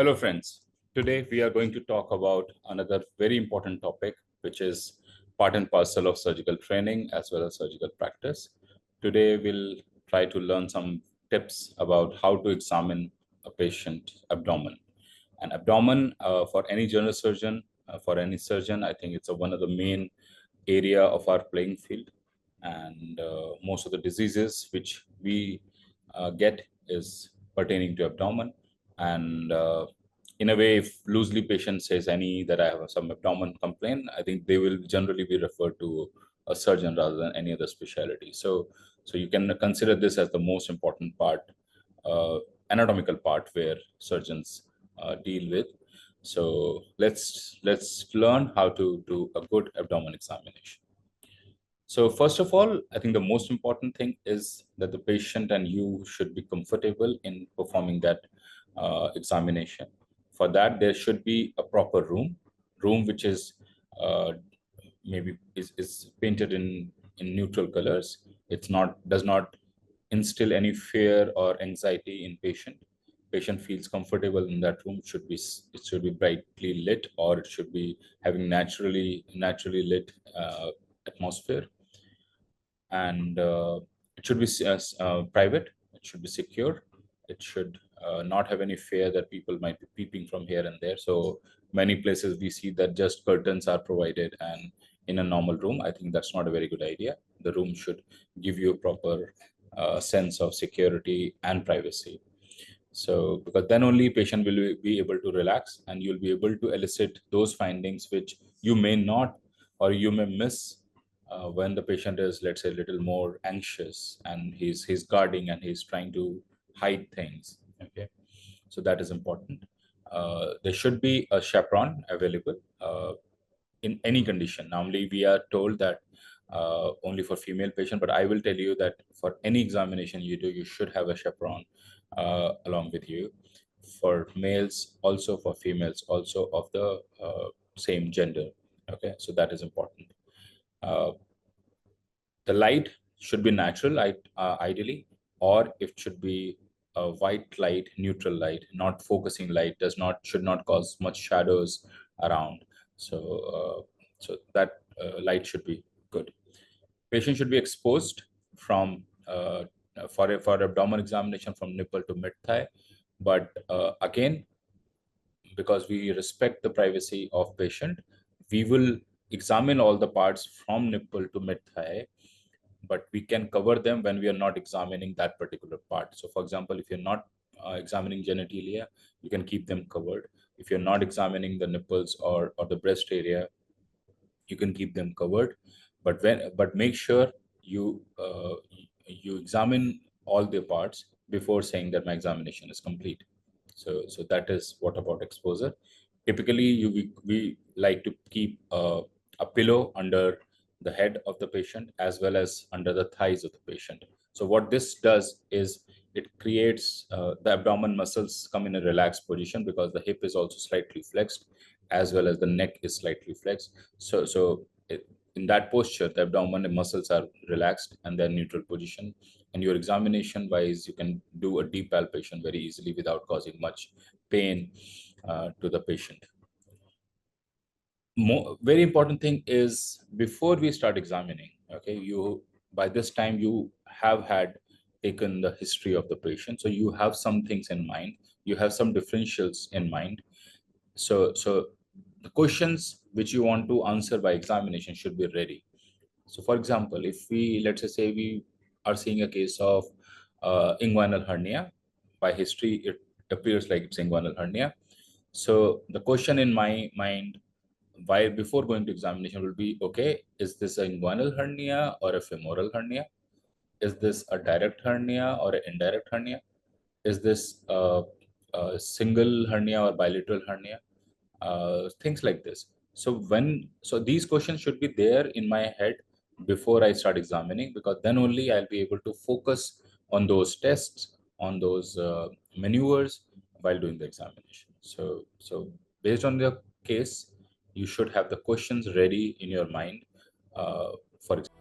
Hello, friends. Today we are going to talk about another very important topic, which is part and parcel of surgical training as well as surgical practice. Today we'll try to learn some tips about how to examine a patient abdomen. And abdomen, for any general surgeon, for any surgeon, I think it's one of the main area of our playing field. And most of the diseases which we get is pertaining to abdomen. And in a way, if loosely patient says any that I have some abdomen complaint, I think they will generally be referred to a surgeon rather than any other specialty. So you can consider this as the most important part, uh, anatomical part where surgeons deal with. So let's learn how to do a good abdomen examination. So first of all, I think the most important thing is that the patient and you should be comfortable in performing that examination. For that, there should be a proper room which is maybe is painted in neutral colors. It's not does not instill any fear or anxiety in patient. Patient feels comfortable in that room. It should be brightly lit, or it should be having naturally lit atmosphere, and it should be private. It should be secure. It should not have any fear that people might be peeping from here and there. So many places we see that just curtains are provided, and in a normal room, I think that's not a very good idea. The room should give you a proper sense of security and privacy. So because then only patient will be able to relax, and you'll be able to elicit those findings which you may not or you may miss when the patient is, let's say, a little more anxious and he's guarding and he's trying to hide things. Okay, so that is important. There should be a chaperone available in any condition. Normally, we are told that only for female patient, but I will tell you that for any examination you do, you should have a chaperone along with you. For males, also for females, also of the same gender. Okay, so that is important. Uh, the light should be natural light, ideally, or it should be a white light, neutral light, not focusing light. Should not cause much shadows around. So that light should be good. Patient should be exposed from for abdomen examination from nipple to mid thigh, but again, because we respect the privacy of patient, we will examine all the parts from nipple to mid thigh, but we can cover them when we are not examining that particular part. So for example, if you're not examining genitalia, you can keep them covered. If you're not examining the nipples or the breast area, you can keep them covered. But make sure you examine all the parts before saying that my examination is complete. So that is what about exposure. Typically, we like to keep a pillow under the head of the patient as well as under the thighs of the patient. So what this does is it creates the abdomen muscles come in a relaxed position because the hip is also slightly flexed as well as the neck is slightly flexed. In that posture, the abdomen muscles are relaxed and they're neutral position. And your examination wise, you can do a deep palpation very easily without causing much pain to the patient. Very important thing is before we start examining, okay, you by this time you have had taken the history of the patient, so you have some things in mind, you have some differentials in mind. So the questions which you want to answer by examination should be ready. So for example, if we let's just say we are seeing a case of inguinal hernia, by history it appears like it's inguinal hernia. So the question in my mind while before going to examination will be, okay, is this an inguinal hernia or a femoral hernia? Is this a direct hernia or an indirect hernia? Is this a single hernia or bilateral hernia? Things like this. So these questions should be there in my head before I start examining, because then only I'll be able to focus on those tests, on those maneuvers while doing the examination. So based on the case, you should have the questions ready in your mind. For example,